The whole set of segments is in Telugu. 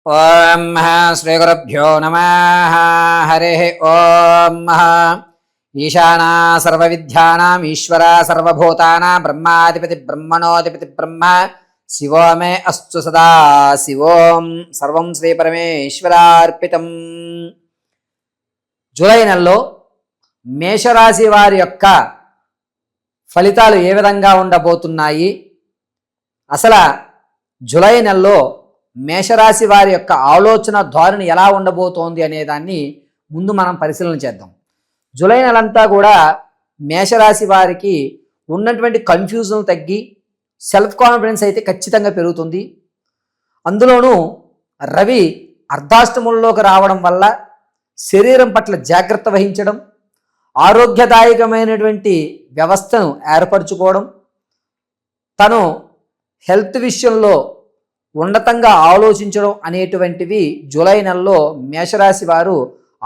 ఓం శ్రీగురుభ్యో నమః. హరి ఓం. ఈశానా సర్వవిద్యానాం ఈశ్వర సర్వభూతానాం బ్రహ్మాధిపతి బ్రహ్మణోధిపతి బ్రహ్మ శివో మే అస్తు సదా శివోం. సర్వం శ్రీ పరమేశ్వరార్పితం. జూలై నెలలో మేషరాశి వారి యొక్క ఫలితాలు ఏ విధంగా ఉండబోతున్నాయి, అసలు జూలై నెలలో మేషరాశి వారి యొక్క ఆలోచన ధోరణి ఎలా ఉండబోతోంది అనేదాన్ని ముందు మనం పరిశీలన చేద్దాం. జూలై నెలంతా కూడా మేషరాశి వారికి ఉన్నటువంటి కన్ఫ్యూజన్ తగ్గి సెల్ఫ్ కాన్ఫిడెన్స్ అయితే ఖచ్చితంగా పెరుగుతుంది. అందులోనూ రవి అర్ధాష్టమంలోకి రావడం వల్ల శరీరం పట్ల జాగ్రత్త వహించడం, ఆరోగ్యదాయకమైనటువంటి వ్యవస్థను ఏర్పరచుకోవడం, తను హెల్త్ విషయంలో ఉన్నతంగా ఆలోచించడం అనేటువంటివి జూలై నెలలో మేషరాశి వారు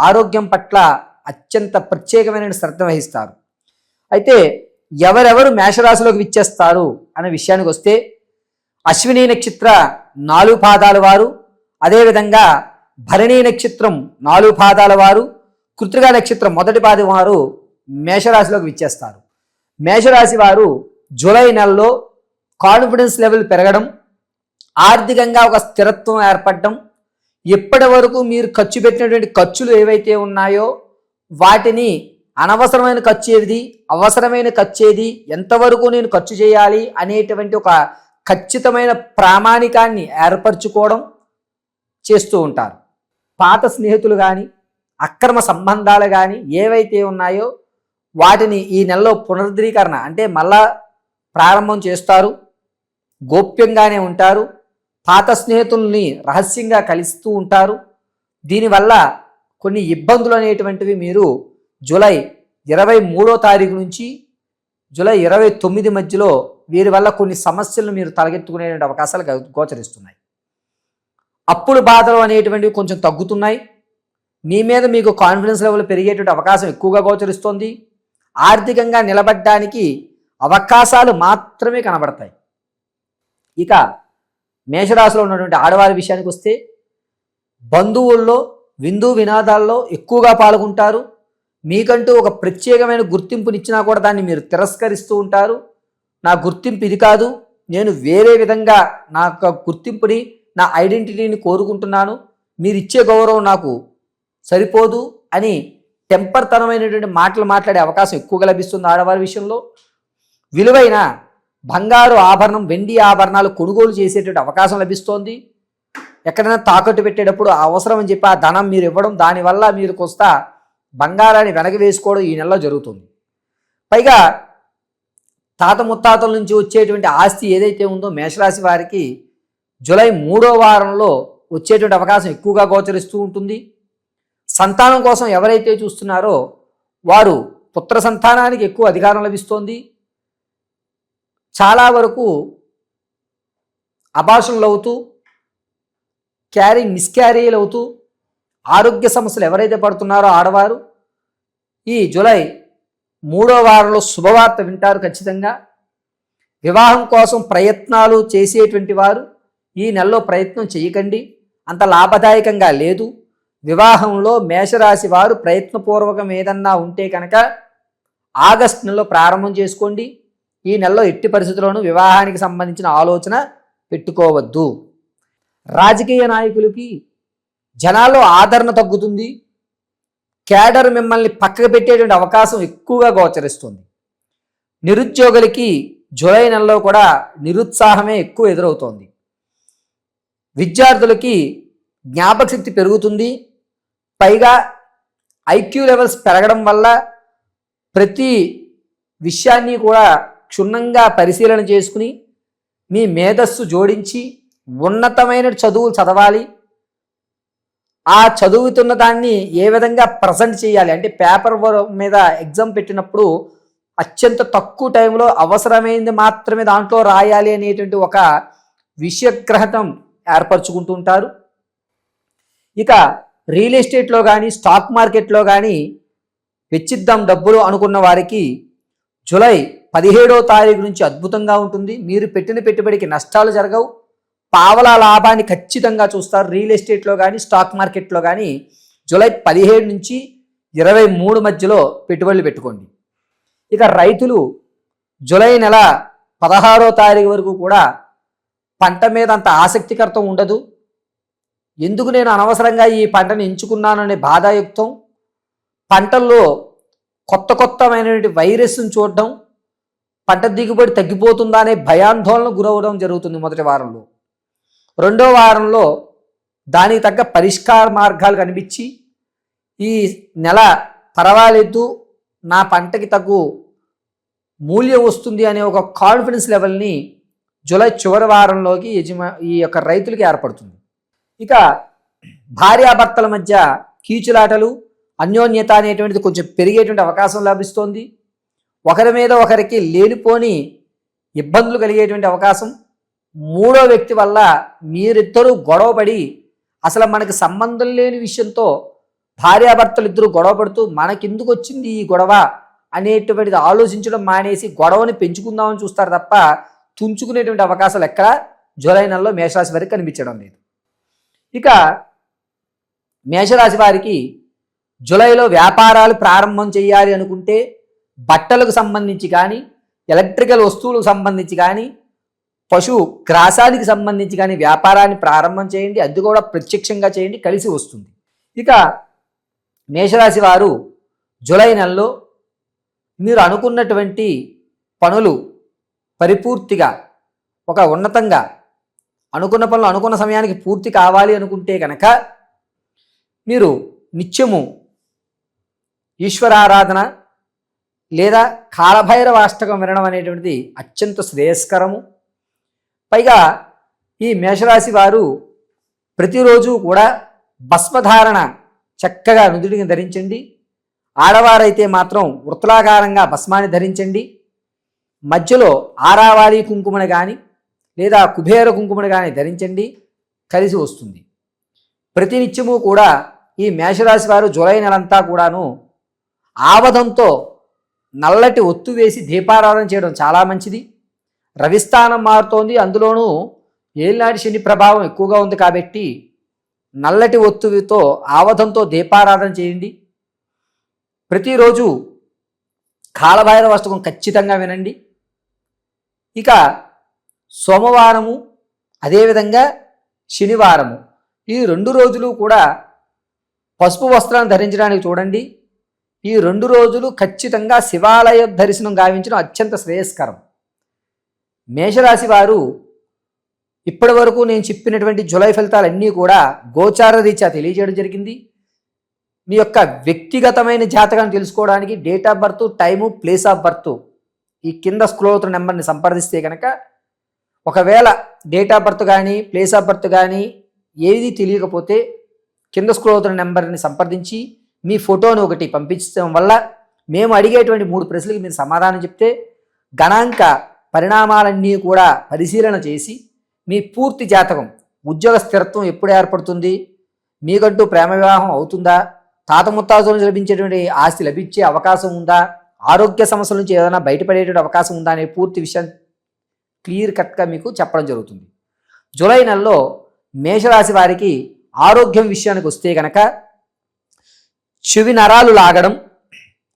ఆరోగ్యం పట్ల అత్యంత ప్రత్యేకమైన శ్రద్ధ వహిస్తారు. అయితే ఎవరెవరు మేషరాశిలోకి విచ్చేస్తారు అనే విషయానికి వస్తే, అశ్విని నక్షత్ర 4 పాదాల వారు, అదేవిధంగా భరణి నక్షత్రం 4 పాదాల వారు, కృత్తిక నక్షత్రం 1 పాదం వారు మేషరాశిలోకి విచ్చేస్తారు. మేషరాశి వారు జూలై నెలలో కాన్ఫిడెన్స్ లెవెల్ పెరగడం, ఆర్థికంగా ఒక స్థిరత్వం ఏర్పడడం, ఇప్పటి వరకు మీరు ఖర్చు పెట్టినటువంటి ఖర్చులు ఏవైతే ఉన్నాయో వాటిని అనవసరమైన ఖర్చు ఏది, అవసరమైన ఖర్చు ఏది, ఎంతవరకు నేను ఖర్చు చేయాలి అనేటువంటి ఒక ఖచ్చితమైన ప్రామాణికాన్ని ఏర్పరచుకోవడం చేస్తూ ఉంటారు. పాత స్నేహితులు కానీ అక్రమ సంబంధాలు కానీ ఏవైతే ఉన్నాయో వాటిని ఈ నెలలో పునరుద్ధరీకరణ అంటే మళ్ళా ప్రారంభం చేస్తారు. గోప్యంగానే ఉంటారు. పాత స్నేహితుల్ని రహస్యంగా కలుస్తూ ఉంటారు. దీనివల్ల కొన్ని ఇబ్బందులు అనేటువంటివి మీరు జూలై 23వ తారీఖు నుంచి జూలై 29 మధ్యలో వీరి వల్ల కొన్ని సమస్యలను మీరు తలగెత్తుకునే అవకాశాలు గోచరిస్తున్నాయి. అప్పుల బాధలు అనేటువంటివి కొంచెం తగ్గుతున్నాయి. మీ మీద మీకు కాన్ఫిడెన్స్ లెవెల్ పెరిగేటువంటి అవకాశం ఎక్కువగా గోచరిస్తోంది. ఆర్థికంగా నిలబడడానికి అవకాశాలు మాత్రమే కనబడతాయి. ఇక మేషరాశిలో ఉన్నటువంటి ఆడవారి విషయానికి వస్తే, బంధువుల్లో విందు వినాదాల్లో ఎక్కువగా పాల్గొంటారు. మీకంటూ ఒక ప్రత్యేకమైన గుర్తింపునిచ్చినా కూడా దాన్ని మీరు తిరస్కరిస్తూ ఉంటారు. నా గుర్తింపు ఇది కాదు, నేను వేరే విధంగా నా గుర్తింపుని నా ఐడెంటిటీని కోరుకుంటున్నాను, మీరు ఇచ్చే గౌరవం నాకు సరిపోదు అని టెంపర్తనమైనటువంటి మాటలు మాట్లాడే అవకాశం ఎక్కువగా లభిస్తుంది ఆడవారి విషయంలో. విలువైన బంగారు ఆభరణం, వెండి ఆభరణాలు కొనుగోలు చేసేటువంటి అవకాశం లభిస్తోంది. ఎక్కడైనా తాకట్టు పెట్టేటప్పుడు అవసరం అని చెప్పి ఆ ధనం మీరు ఇవ్వడం, దానివల్ల మీరు కొంత బంగారాన్ని వెనక్కి వేసుకోవడం ఈ నెలలో జరుగుతుంది. పైగా తాత ముత్తాతల నుంచి వచ్చేటువంటి ఆస్తి ఏదైతే ఉందో మేషరాశి వారికి జూలై 3వ వారంలో వచ్చేటువంటి అవకాశం ఎక్కువగా గోచరిస్తూ ఉంటుంది. సంతానం కోసం ఎవరైతే చూస్తున్నారో వారు పుత్ర సంతానానికి ఎక్కువ అధికారం లభిస్తోంది. చాలా వరకు అబార్షన్లు అవుతూ, మిస్క్యారీలు అవుతూ ఆరోగ్య సమస్యలు ఎవరైతే పడుతున్నారో ఆడవారు ఈ జూలై 3వ వారంలో శుభవార్త వింటారు ఖచ్చితంగా. వివాహం కోసం ప్రయత్నాలు చేసేటువంటి వారు ఈ నెలలో ప్రయత్నం చేయకండి, అంత లాభదాయకంగా లేదు. వివాహంలో మేషరాశి వారు ప్రయత్నపూర్వకం ఏదన్నా ఉంటే కనుక ఆగస్టు నెలలో ప్రారంభం చేసుకోండి. ఈ నెలలో ఎట్టి పరిస్థితుల్లోనూ వివాహానికి సంబంధించిన ఆలోచన పెట్టుకోవద్దు. రాజకీయ నాయకులకి జనాల్లో ఆదరణ తగ్గుతుంది. క్యాడర్ మిమ్మల్ని పక్కకు పెట్టేటువంటి అవకాశం ఎక్కువగా గోచరిస్తుంది. నిరుద్యోగులకి జూలై నెలలో కూడా నిరుత్సాహమే ఎక్కువ ఎదురవుతోంది. విద్యార్థులకి జ్ఞాపక శక్తి పెరుగుతుంది. పైగా ఐక్యూ లెవెల్స్ పెరగడం వల్ల ప్రతి విషయాన్ని కూడా క్షుణ్ణంగా పరిశీలన చేసుకుని మీ మేధస్సు జోడించి ఉన్నతమైన చదువులు చదవాలి. ఆ చదువుతున్న దాన్ని ఏ విధంగా ప్రజెంట్ చేయాలి అంటే పేపర్ మీద ఎగ్జామ్ పెట్టినప్పుడు అత్యంత తక్కువ టైంలో అవసరమైనది మాత్రమే దాంట్లో రాయాలి అనేటువంటి ఒక విషయగ్రహతం ఏర్పరచుకుంటూ ఉంటారు. ఇక రియల్ ఎస్టేట్లో కానీ స్టాక్ మార్కెట్లో కానీ వెచ్చిద్దాం డబ్బులు అనుకున్న వారికి జూలై 17వ తారీఖు నుంచి అద్భుతంగా ఉంటుంది. మీరు పెట్టిన పెట్టుబడికి నష్టాలు జరగవు. పావలా లాభాన్ని ఖచ్చితంగా చూస్తారు. రియల్ ఎస్టేట్లో కానీ స్టాక్ మార్కెట్లో కానీ జూలై 17 నుంచి 23 మధ్యలో పెట్టుబడులు పెట్టుకోండి. ఇక రైతులు జూలై నెల 16వ తారీఖు వరకు కూడా పంట మీద అంత ఆసక్తికరతం ఉండదు. ఎందుకు నేను అనవసరంగా ఈ పంటను ఎంచుకున్నాననే బాధాయుక్తం, పంటల్లో కొత్తమైనటువంటి వైరస్ను చూడడం, పంట దిగుబడి తగ్గిపోతుందా అనే భయాందోళన గురవడం జరుగుతుంది మొదటి వారంలో. రెండో వారంలో దానికి తగ్గ పరిష్కార మార్గాలు కనిపించి ఈ నెల పర్వాలేదు, నా పంటకి తగ్గు మూల్యం వస్తుంది అనే ఒక కాన్ఫిడెన్స్ లెవెల్ని జూలై చివరి వారంలోకి ఈ యొక్క రైతులకి ఏర్పడుతుంది. ఇక భార్యాభర్తల మధ్య కీచులాటలు, అన్యోన్యత అనేటువంటిది కొంచెం పెరిగేటువంటి అవకాశం లభిస్తోంది. ఒకరి మీద ఒకరికి లేనిపోని ఇబ్బందులు కలిగేటువంటి అవకాశం, మూడో వ్యక్తి వల్ల మీరిద్దరూ గొడవపడి అసలు మనకి సంబంధం లేని విషయంతో భార్యాభర్తలు ఇద్దరు గొడవపడుతూ మనకెందుకు వచ్చింది ఈ గొడవ అనేటువంటిది ఆలోచించడం మానేసి గొడవని పెంచుకుందామని చూస్తారు తప్ప తుంచుకునేటువంటి అవకాశాలు ఎక్కడ జూలై నెలలో మేషరాశి వారికి కనిపించడం లేదు. ఇక మేషరాశి వారికి జూలైలో వ్యాపారాలు ప్రారంభం చేయాలి అనుకుంటే బట్టలకు సంబంధించి కానీ, ఎలక్ట్రికల్ వస్తువులకు సంబంధించి కానీ, పశు గ్రాసానికి సంబంధించి కానీ వ్యాపారాన్ని ప్రారంభం చేయండి. అది కూడా ప్రత్యక్షంగా చేయండి, కలిసి వస్తుంది. ఇక మేషరాశి వారు జూలై నెలలో మీరు అనుకున్నటువంటి పనులు పరిపూర్తిగా ఒక ఉన్నతంగా అనుకున్న పనులు అనుకున్న సమయానికి పూర్తి కావాలి అనుకుంటే కనుక మీరు నిత్యము ఈశ్వరారాధన లేదా కాలభైరవాష్టకం వినడం అనేటువంటిది అత్యంత శ్రేయస్కరము. పైగా ఈ మేషరాశి వారు ప్రతిరోజు కూడా భస్మధారణ చక్కగా నుదుటిని ధరించండి. ఆడవారైతే మాత్రం వృత్తాకారంగా భస్మాన్ని ధరించండి. మధ్యలో ఆరావాలి కుంకుమను కానీ లేదా కుబేర కుంకుమను కానీ ధరించండి, కలిసి వస్తుంది. ప్రతినిత్యము కూడా ఈ మేషరాశి వారు జూలై నెలంతా కూడాను ఆవదంతో నల్లటి ఒత్తు వేసి దీపారాధన చేయడం చాలా మంచిది. రవిస్థానం మారుతోంది, అందులోనూ ఏలినాటి శని ప్రభావం ఎక్కువగా ఉంది కాబట్టి నల్లటి ఒత్తుతో ఆవదంతో దీపారాధన చేయండి. ప్రతిరోజు కాలభైరవ అష్టకం ఖచ్చితంగా వినండి. ఇక సోమవారము అదేవిధంగా శనివారము ఈ 2 రోజులు కూడా పసుపు వస్త్రాన్ని ధరించడానికి చూడండి. ఈ 2 రోజులు ఖచ్చితంగా శివాలయ దర్శనం గావించడం అత్యంత శ్రేయస్కరం. మేషరాశి వారు ఇప్పటి వరకు నేను చెప్పినటువంటి జూలై ఫలితాలన్నీ కూడా గోచార రీత్యా తెలియజేయడం జరిగింది. మీ యొక్క వ్యక్తిగతమైన జాతకాన్ని తెలుసుకోవడానికి date of birth, time, place of birth ఈ కింద స్క్రోల్ అవుతున్న నెంబర్ని సంప్రదిస్తే కనుక, ఒకవేళ డేట్ ఆఫ్ బర్త్ కానీ ప్లేస్ ఆఫ్ బర్త్ కానీ ఏది తెలియకపోతే కింద స్క్రోల్ అవుతున్న నెంబర్ని సంప్రదించి మీ ఫోటోను ఒకటి పంపించడం వల్ల మేము అడిగేటువంటి 3 ప్రశ్నలకు మీరు సమాధానం చెప్తే గణాంక పరిణామాలన్నీ కూడా పరిశీలన చేసి మీ పూర్తి జాతకం, ఉద్యోగ స్థిరత్వం ఎప్పుడు ఏర్పడుతుంది, మీకంటూ ప్రేమ వివాహం అవుతుందా, తాత ముత్తాతల నుంచి లభించేటువంటి ఆస్తి లభించే అవకాశం ఉందా, ఆరోగ్య సమస్యల నుంచి ఏదైనా బయటపడేటువంటి అవకాశం ఉందా అనే పూర్తి విషయం క్లియర్ కట్గా మీకు చెప్పడం జరుగుతుంది. జూలై నెలలో మేషరాశి వారికి ఆరోగ్యం విషయానికి వస్తే కనుక చెవి నరాలు లాగడం,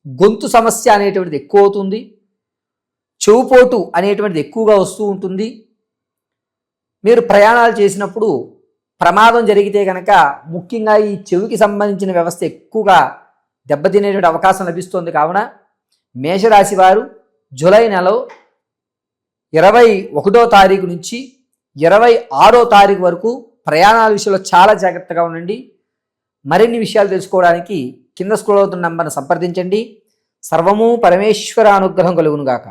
గొంతు సమస్య అనేటువంటిది ఎక్కువ అవుతుంది, చెవుపోటు అనేటువంటిది ఎక్కువగా వస్తూ ఉంటుంది. మీరు ప్రయాణాలు చేసినప్పుడు ప్రమాదం జరిగితే కనుక ముఖ్యంగా ఈ చెవికి సంబంధించిన వ్యవస్థ ఎక్కువగా దెబ్బతినేటువంటి అవకాశం లభిస్తుంది. కావున మేషరాశి వారు జూలై నెలలో 21వ తారీఖు నుంచి 26వ తారీఖు వరకు ప్రయాణాల విషయంలో చాలా జాగ్రత్తగా ఉండండి. మరిన్ని విషయాలు తెలుసుకోవడానికి కింద స్క్రోల్ అవుతున్న నంబర్ను సంప్రదించండి. సర్వము పరమేశ్వర అనుగ్రహం కలుగునుగాక.